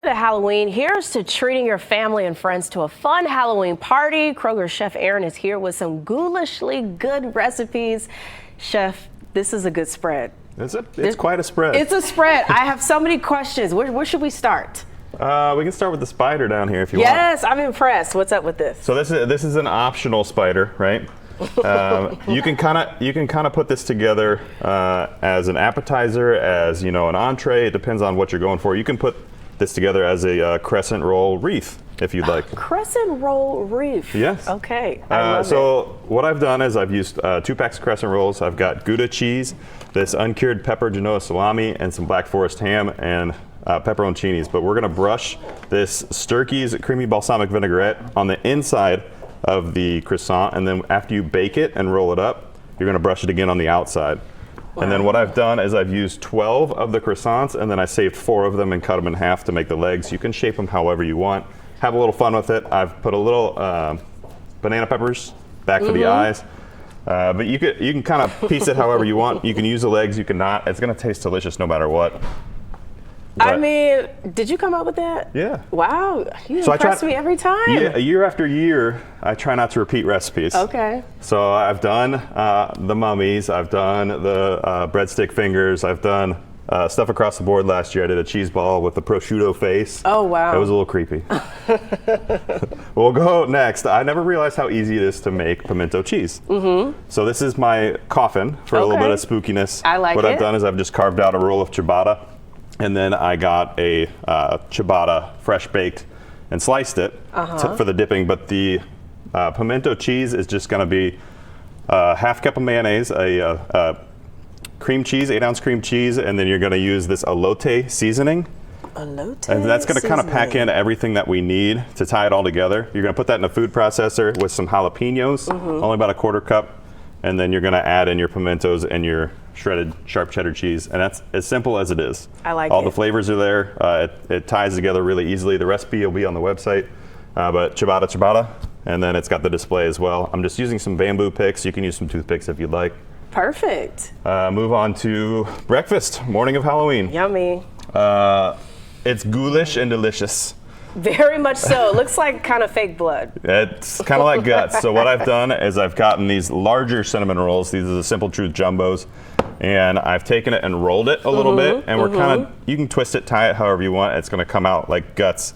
To Halloween, here's to treating your family and friends to a fun Halloween party. Kroger Chef Aaron is here with some ghoulishly good recipes. Chef, this is a good spread. It's quite a spread. It's a spread. I have so many questions. Where should we start? We can start with the spider down here if you want. Yes, I'm impressed. What's up with this? So this is an optional spider, right? You can kind of put this together as an appetizer, as an entree. It depends on what you're going for. You can put this together as a crescent roll wreath, if you'd like. Crescent roll wreath. Yes. Okay. I love so what I've done is I've used 2 packs of crescent rolls. I've got Gouda cheese, this uncured pepper Genoa salami, and some Black Forest ham and pepperoncinis. But we're gonna brush this Sturkey's creamy balsamic vinaigrette on the inside of the croissant, and then after you bake it and roll it up, you're gonna brush it again on the outside. Wow. And then what I've done is I've used 12 of the croissants, and then I saved 4 of them and cut them in half to make the legs. You can shape them however you want. Have a little fun with it. I've put a little banana peppers back for the eyes. But you can kind of piece it however you want. You can use the legs, you can not. It's gonna taste delicious no matter what. I mean, did you come up with that? Yeah. Wow, you impress me every time. Yeah, year after year, I try not to repeat recipes. Okay. So I've done the mummies, I've done the breadstick fingers, I've done stuff across the board last year. I did a cheese ball with the prosciutto face. Oh, wow. It was a little creepy. We'll go next. I never realized how easy it is to make pimento cheese. Mm-hmm. So this is my coffin for a little bit of spookiness. I like What it. I've done is I've just carved out a roll of ciabatta, and then I got a ciabatta fresh baked and sliced it for the dipping. But the pimento cheese is just going to be half cup of mayonnaise, a cream cheese, 8-ounce cream cheese, and then you're going to use this elote seasoning. Elote And that's going to kind of pack in everything that we need to tie it all together. You're going to put that in a food processor with some jalapenos, only about a 1/4 cup, and then you're going to add in your pimentos and your shredded sharp cheddar cheese, and that's as simple as it is. I like all it. the flavors are there. It ties together really easily. The recipe will be on the website, but ciabatta, and then it's got the display as well. I'm just using some bamboo picks. You can use some toothpicks if you'd like. Perfect. Move on to breakfast, morning of Halloween. Yummy. It's ghoulish and delicious. Very much so. It looks like kind of fake blood. It's kind of like guts. So what I've done is I've gotten these larger cinnamon rolls. These are the Simple Truth Jumbos. And I've taken it and rolled it a little bit. And we're kind of, you can twist it, tie it however you want. It's going to come out like guts.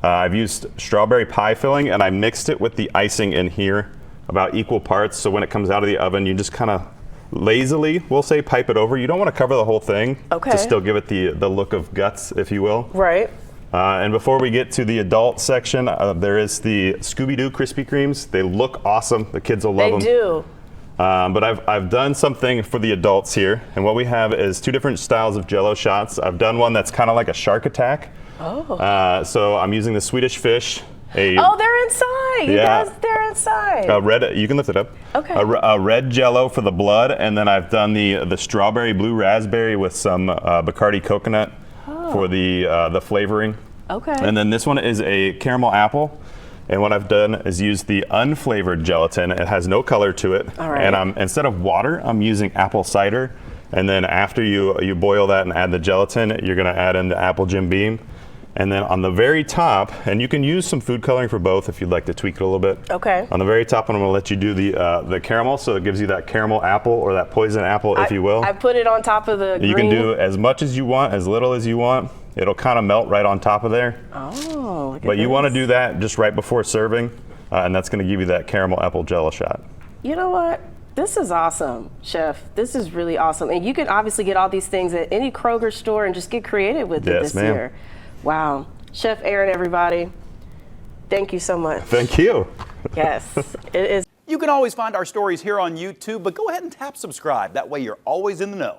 I've used strawberry pie filling, and I mixed it with the icing in here about equal parts. So when it comes out of the oven, you just kind of lazily, we'll say, pipe it over. You don't want to cover the whole thing to still give it the look of guts, if you will. Right. And before we get to the adult section, there is the Scooby-Doo Krispy Kremes. They look awesome. The kids will love them. They do. But I've done something for the adults here, and what we have is 2 different styles of jello shots. I've done one that's kind of like a shark attack. Oh. So I'm using the Swedish fish. Oh, they're inside. You guys, they're inside. Red. You can lift it up. Okay. A red jello for the blood, and then I've done the strawberry blue raspberry with some Bacardi coconut for the flavoring. Okay. And then this one is a caramel apple. And what I've done is use the unflavored gelatin. It has no color to it. All right. And instead of water, I'm using apple cider. And then after you boil that and add the gelatin, you're going to add in the apple Jim Beam. And then on the very top, and you can use some food coloring for both if you'd like to tweak it a little bit. Okay. On the very top, I'm going to let you do the caramel, so it gives you that caramel apple or that poison apple, if you will. I put it on top of the green. You can do as much as you want, as little as you want. It'll kind of melt right on top of there. Oh, look at But you this. want to do that just right before serving, and that's going to give you that caramel apple jello shot. You know what? This is awesome, Chef. This is really awesome. And you can obviously get all these things at any Kroger store and just get creative with it this year. Wow. Chef Aaron, everybody, thank you so much. Thank you. Yes, it is. You can always find our stories here on YouTube, but go ahead and tap subscribe. That way you're always in the know.